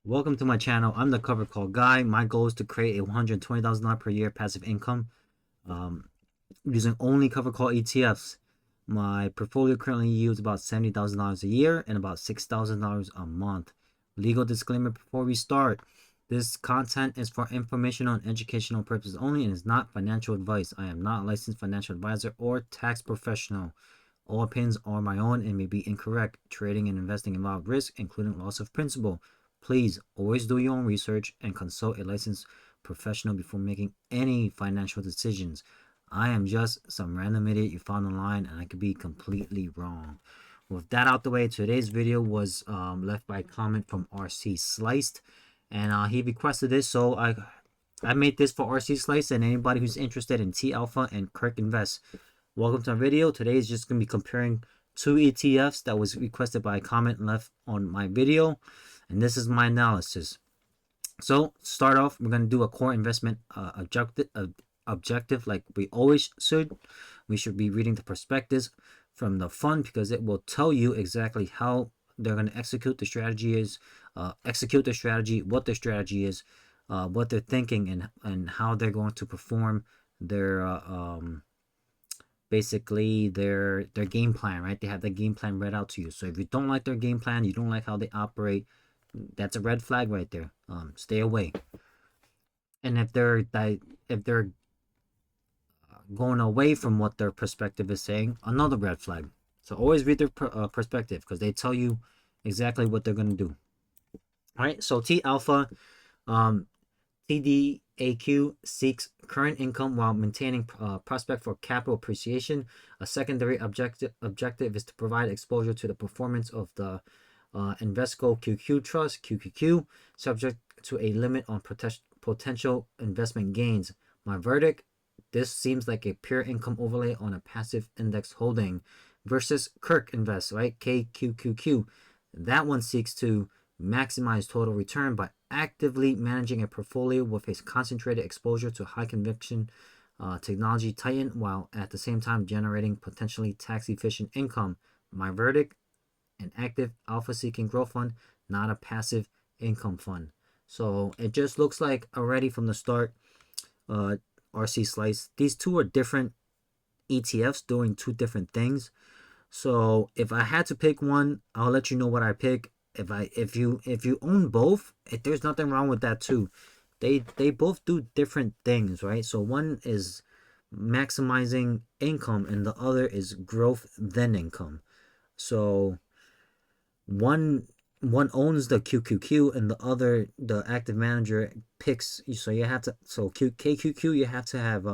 Welcome to my channel. I'm the cover call guy. My goal is to create a $120,000 per year passive income using only cover call ETFs. My portfolio currently yields about $70,000 a year and about $6,000 a month. Legal disclaimer before we start. This content is for informational and educational purposes only and is not financial advice. I am not a licensed financial advisor or tax professional. All opinions are my own and may be incorrect. Trading and investing involve risk, including loss of principal. Please always do your own research and consult a licensed professional before making any financial decisions. I am just some random idiot you found online and I could be completely wrong. With that out the way, today's video was left by a comment from RCSLICE, and he requested this, so I made this for RCSLICE and anybody who's interested in TappAlpha and Kurv Invest. Welcome to our video. Today is just going to be comparing two ETFs that was requested by a comment left on my video. And this is my analysis. So start off, we're going to do a core investment objective like we always should. We should be reading the prospectus from the fund because it will tell you exactly how they're going to execute the strategy is, what their strategy is, what they're thinking, and how they're going to perform their basically their game plan, right? They have the game plan read out to you. So if you don't like their game plan, you don't like how they operate, that's a red flag right there. Stay away. And if they're going away from what their perspective is saying, another red flag. So always read their perspective because they tell you exactly what they're going to do. All right. So TappAlpha TDAQ seeks current income while maintaining prospect for capital appreciation. A secondary objective is to provide exposure to the performance of the Invesco QQ Trust, QQQ, subject to a limit on potential investment gains. My verdict, this seems like a pure income overlay on a passive index holding versus Kurv Invest, right? KQQQ. That one seeks to maximize total return by actively managing a portfolio with a concentrated exposure to high conviction technology titan while at the same time generating potentially tax efficient income. My verdict, an active alpha seeking growth fund, not a passive income fund. So it just looks like already from the start, RCSLICE, these two are different ETFs doing two different things. So if I had to pick one, I'll let you know what I pick. If you own both, there's nothing wrong with that too. They both do different things, right? So one is maximizing income and the other is growth then income. So one owns the QQQ and the other, the active manager, picks. So you have to, so KQQ, you have to have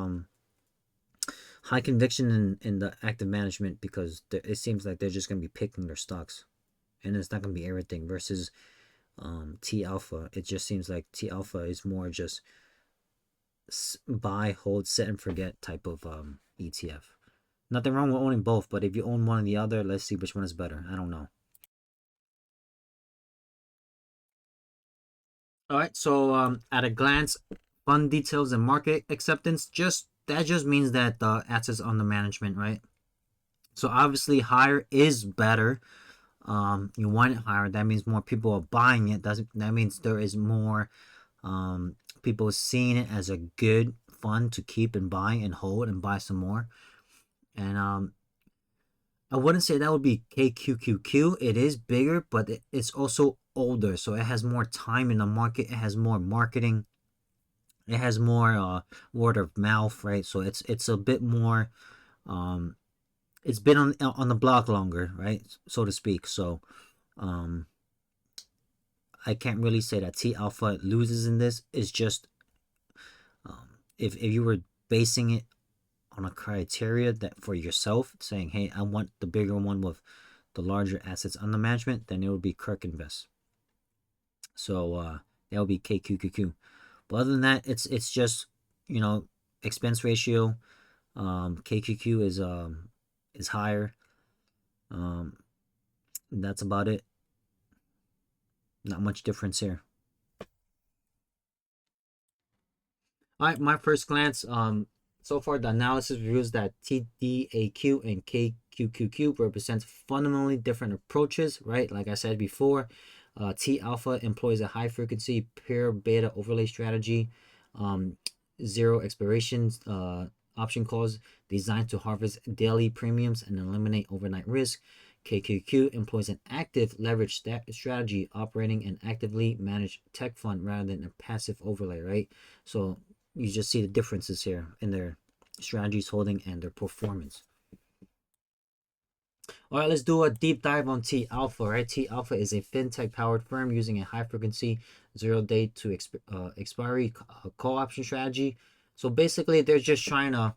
high conviction in the active management because it seems like they're just going to be picking their stocks and it's not going to be everything. Versus TappAlpha, it just seems like TappAlpha is more just buy, hold, set and forget type of ETF. Nothing wrong with owning both, but if you own one or the other, let's see which one is better. I don't know. All right, so at a glance, fund details and market acceptance, that just means that the assets under management, right? So obviously higher is better. You want it higher, that means more people are buying it. That means there is more people seeing it as a good fund to keep and buy and hold and buy some more. And I wouldn't say that would be KQQQ. It is bigger, but it's also older, so it has more time in the market. It has more marketing. It has more word of mouth, right? So it's a bit more. It's been on the block longer, right, so to speak. So I can't really say that TappAlpha loses in this. It's just if you were basing it on a criteria that for yourself, saying, hey, I want the bigger one with the larger assets under management, then it would be Kurv Invest. So that would be KQQQ. But other than that, it's just, you know, expense ratio. KQQ is higher. That's about it. Not much difference here. All right, my first glance. So far, the analysis reveals that TDAQ and KQQQ represent fundamentally different approaches, right? Like I said before, TappAlpha employs a high frequency pure beta overlay strategy, um, zero expiration option calls designed to harvest daily premiums and eliminate overnight risk. KQQ employs an active leverage strategy operating an actively managed tech fund rather than a passive overlay, right? So you just see the differences here in their strategies holding and their performance. All right, let's do a deep dive on TappAlpha, right? TappAlpha is a fintech powered firm using a high frequency 0-day to expiry call option strategy. So basically, they're just trying to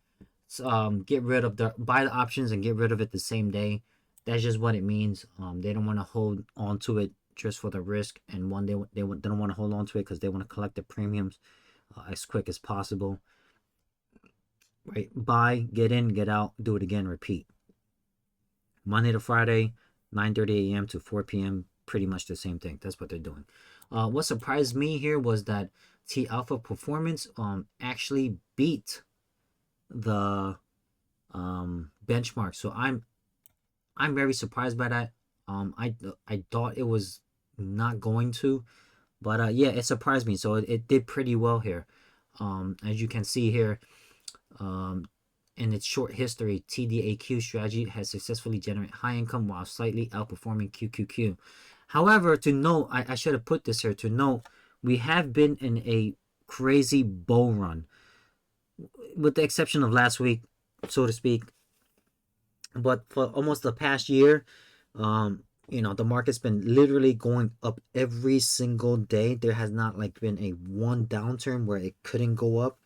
get rid of buy the options and get rid of it the same day. That's just what it means. They don't want to hold on to it just for the risk, and they don't want to hold on to it because they want to collect the premiums as quick as possible. Right? Buy, get in, get out, do it again, repeat. Monday to Friday, 9:30 a.m. to 4 p.m. Pretty much the same thing. That's what they're doing. What surprised me here was that TappAlpha performance actually beat the benchmark. So I'm very surprised by that. I thought it was not going to, but yeah, it surprised me. So it did pretty well here. As you can see here, in its short history, TDAQ strategy has successfully generated high income while slightly outperforming QQQ. However, to note, I should have put this here to note, we have been in a crazy bull run, with the exception of last week, so to speak. But for almost the past year, the market's been literally going up every single day. There has not like been a one downturn where it couldn't go up,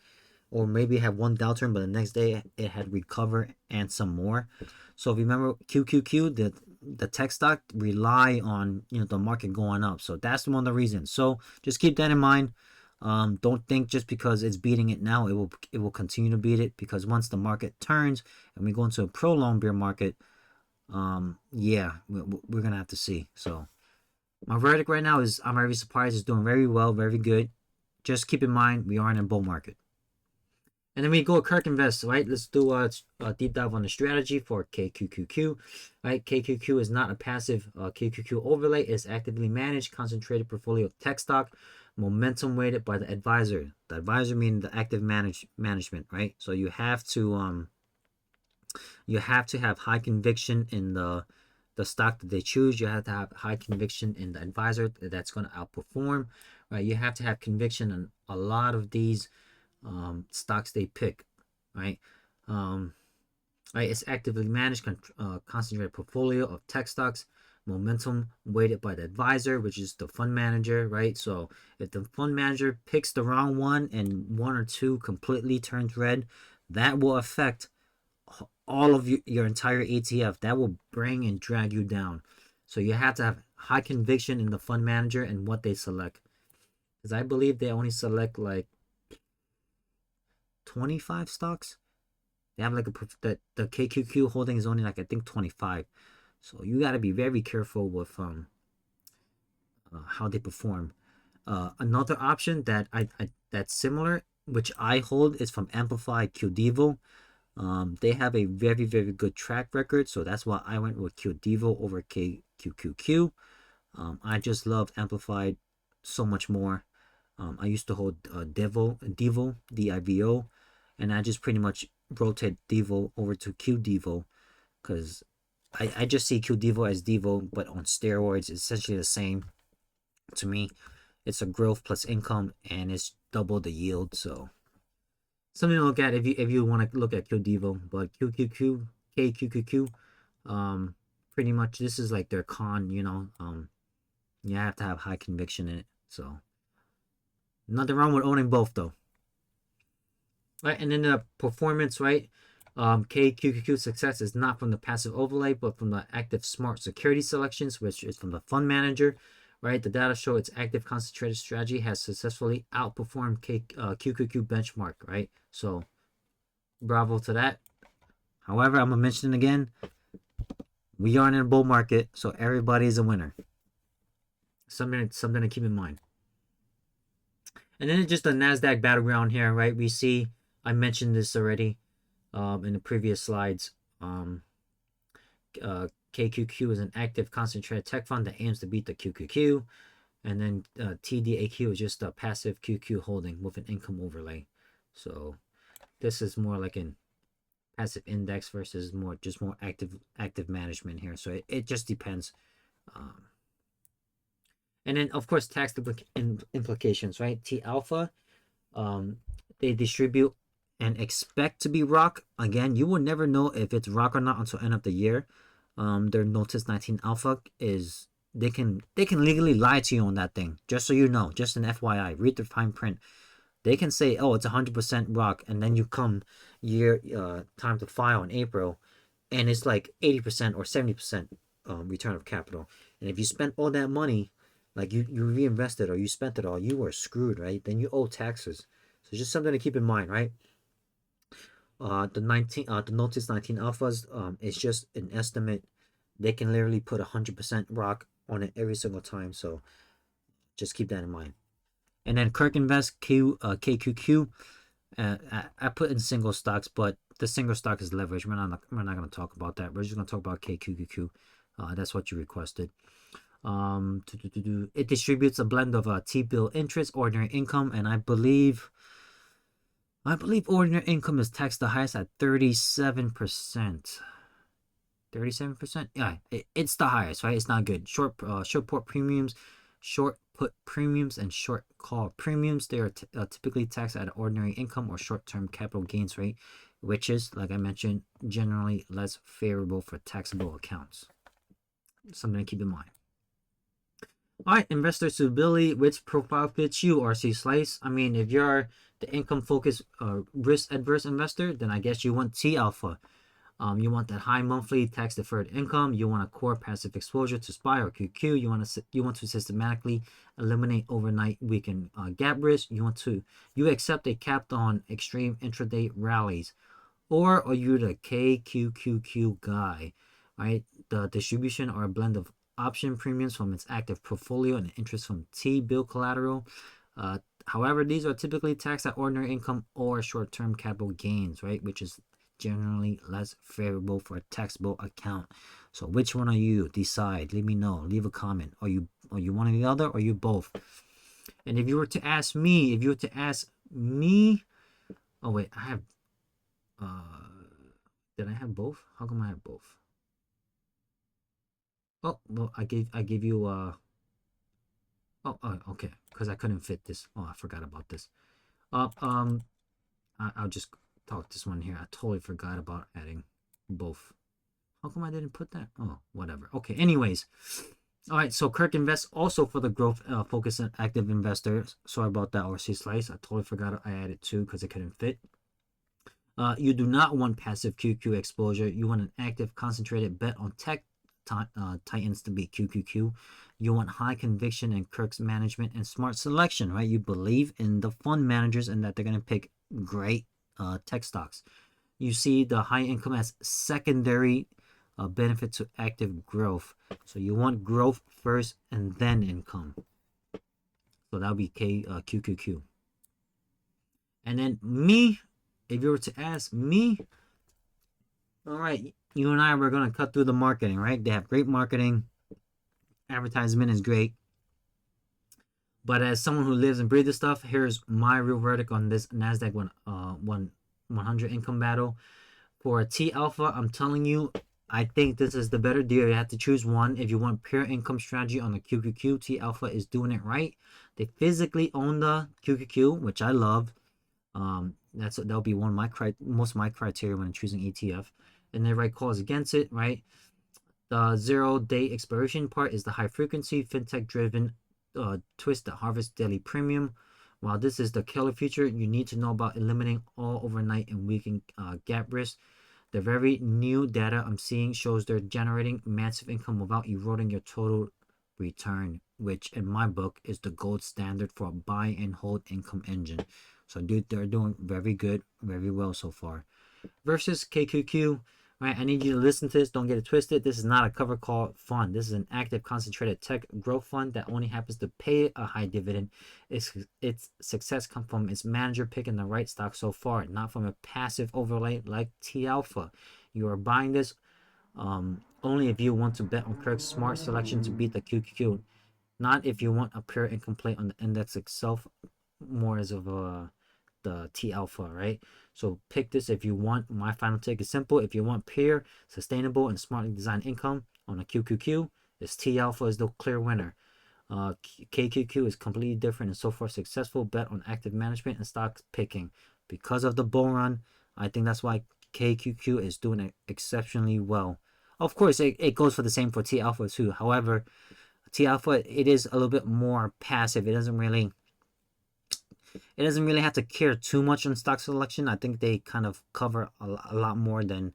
or maybe have one downturn, but the next day it had recovered and some more. So if you remember QQQ, the tech stock rely on the market going up. So that's one of the reasons. So just keep that in mind. Don't think just because it's beating it now, it will continue to beat it, because once the market turns and we go into a prolonged bear market, yeah, we're gonna have to see. So my verdict right now is I'm very surprised. It's doing very well, very good. Just keep in mind we are in a bull market. And then we go Kurv Invest, right? Let's do a deep dive on the strategy for KQQQ, right? KQQ is not a passive KQQ overlay. It's actively managed, concentrated portfolio of tech stock, momentum weighted by the advisor. The advisor meaning the active management, right? So you have to have high conviction in the stock that they choose. You have to have high conviction in the advisor that's going to outperform, right? You have to have conviction in a lot of these stocks they pick, right? Right, it's actively managed, concentrated portfolio of tech stocks, momentum weighted by the advisor, which is the fund manager, right? So if the fund manager picks the wrong one and one or two completely turns red, that will affect all of your entire ETF. That will bring and drag you down. So you have to have high conviction in the fund manager and what they select, because I believe they only select like 25 stocks. They have like the KQQ holding is only like I think 25. So you got to be very careful with how they perform. Another option that that's similar, which I hold, is from Amplify QDevo. They have a very, very good track record, so that's why I went with QDevo over KQQQ. I just love Amplified so much more. I used to hold Devo, DIVO, and I just pretty much rotate Devo over to QDevo, because I just see QDevo as Devo, but on steroids. It's essentially the same to me. It's a growth plus income, and it's double the yield. So something to look at if you want to look at QDevo. But KQQQ, pretty much this is like their con. You have to have high conviction in it. So nothing wrong with owning both though. Right, and then the performance, right? KQQQ success is not from the passive overlay, but from the active smart security selections, which is from the fund manager, right? The data show its active concentrated strategy has successfully outperformed QQQ benchmark, right? So, bravo to that. However, I'm gonna mention it again. We are in a bull market, so everybody's a winner. Something to keep in mind. And then just the Nasdaq battleground here, right? We see, I mentioned this already in the previous slides. KQQ is an active concentrated tech fund that aims to beat the QQQ. And then TDAQ is just a passive QQ holding with an income overlay. So this is more like an passive index versus more active management here. So it just depends. And then of course tax implications, right? TappAlpha, they distribute and expect to be rock. Again, you will never know if it's rock or not until end of the year. Their Notice 19 Alpha is they can legally lie to you on that thing. Just so you know, just an FYI, read the fine print. They can say, oh, it's 100% rock, and then you come time to file in April, and it's like 80% or 70% return of capital. And if you spend all that money, like you reinvested or you spent it all, you are screwed, right? Then you owe taxes. So just something to keep in mind, right? The Notice 19 Alphas, it's just an estimate. They can literally put 100% rock on it every single time. So just keep that in mind. And then Kurv Invest KQQ. I put in single stocks, but the single stock is leverage. We're not going to talk about that. We're just going to talk about KQQQ. That's what you requested. It distributes a blend of T-bill interest, ordinary income, and I believe ordinary income is taxed the highest at 37%. 37%. Yeah, it's the highest, right? It's not good. Short put premiums, and short call premiums. They are typically taxed at an ordinary income or short-term capital gains rate, which is, like I mentioned, generally less favorable for taxable accounts. Something to keep in mind. All right, investor suitability, which profile fits you, RCSLICE? I mean, if you're the income-focused, risk-adverse investor, then I guess you want TappAlpha. You want that high monthly tax-deferred income. You want a core passive exposure to SPY or QQ. You want to systematically eliminate overnight weekend gap risk. You accept a capped on extreme intraday rallies, or are you the KQQQ guy? Right, the distribution or a blend of option premiums from its active portfolio and interest from T-bill collateral. However, these are typically taxed at ordinary income or short-term capital gains, right? Which is generally less favorable for a taxable account. So which one are you? Decide. Let me know. Leave a comment. Are you one or the other, or are you both? And if you were to ask me, oh wait, I have did I have both? How come I have both? Oh, well, I gave you oh, okay, because I couldn't fit this. Oh, I forgot about this. I'll just talk this one here. I totally forgot about adding both. How come I didn't put that? Oh, whatever. Okay, anyways. All right, so Kurv Invest also for the growth focused and active investors. Sorry about that, RCSLICE. I totally forgot I added two because it couldn't fit. You do not want passive QQ exposure. You want an active, concentrated bet on tech titans to be QQQ. You want high conviction in Kurv's management and smart selection, right? You believe in the fund managers and that they're going to pick great tech stocks. You see the high income as secondary benefit to active growth. So you want growth first and then income. So that would be KQQQ. And then me, if you were to ask me, all right, you and I were going to cut through the marketing, right? They have great marketing. Advertisement is great. But as someone who lives and breathes this stuff, here's my real verdict on this Nasdaq 100 income battle. For a TappAlpha, I'm telling you, I think this is the better deal. You have to choose one. If you want pure income strategy on the QQQ, TappAlpha is doing it right. They physically own the QQQ, which I love. That'll be one of most of my criteria when choosing ETF. And they write calls against it, right? The 0-day expiration part is the high frequency fintech driven twist that harvests daily premium. While this is the killer feature, you need to know about eliminating all overnight and weekend gap risk. The very new data I'm seeing shows they're generating massive income without eroding your total return, which in my book is the gold standard for a buy and hold income engine. So dude, they're doing very good, very well so far. Versus KQQ, right? I need you to listen to this. Don't get it twisted. This is not a cover call fund. This is an active, concentrated tech growth fund that only happens to pay a high dividend. Its success comes from its manager picking the right stock so far, not from a passive overlay like TappAlpha. You are buying this Only if you want to bet on correct smart selection to beat the QQQ, not if you want a pure incomplete on the index itself, more as of the T alpha, right? So pick this if you want. My final take is simple. If you want pure, sustainable, and smartly designed income on a QQQ, this T alpha is the clear winner. KQQ is completely different and so far successful bet on active management and stock picking. Because of the bull run, I think that's why KQQ is doing exceptionally well. Of course, it goes for the same for T alpha too. However, T alpha, it is a little bit more passive. It doesn't really have to care too much on stock selection. I think they kind of cover a lot more than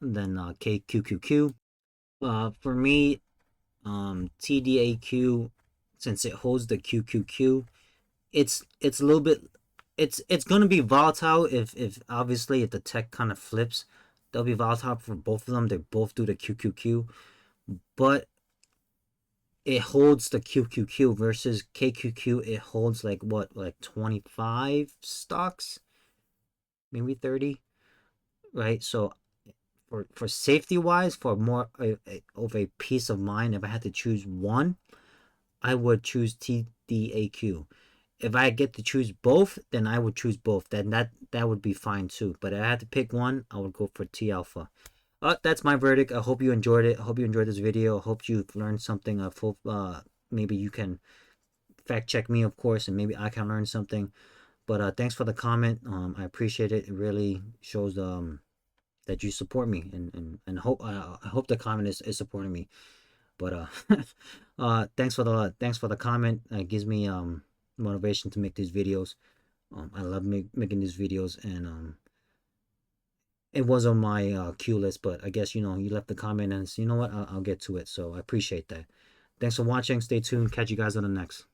KQQQ. For me, TDAQ, since it holds the QQQ, it's a little bit, it's gonna be volatile if obviously if the tech kind of flips, they'll be volatile for both of them. They both do the QQQ, but it holds the QQQ versus KQQ. It holds like what, like 25 stocks, maybe 30, right? So for safety wise, for more of a peace of mind, if I had to choose one, I would choose TDAQ. If I get to choose both, then I would choose both. Then that would be fine too. But if I had to pick one, I would go for T alpha. That's my verdict. I hope you enjoyed it. I hope you enjoyed this video. I hope you've learned something. I hope maybe you can fact check me, of course, and maybe I can learn something. But thanks for the comment. I appreciate it. It really shows that you support me, and hope I hope the comment is supporting me. But thanks for the comment. It gives me motivation to make these videos. I love making these videos, and it was on my queue list, but I guess you left the comment and you know what, I'll get to it. So I appreciate that. Thanks for watching. Stay tuned. Catch you guys on the next.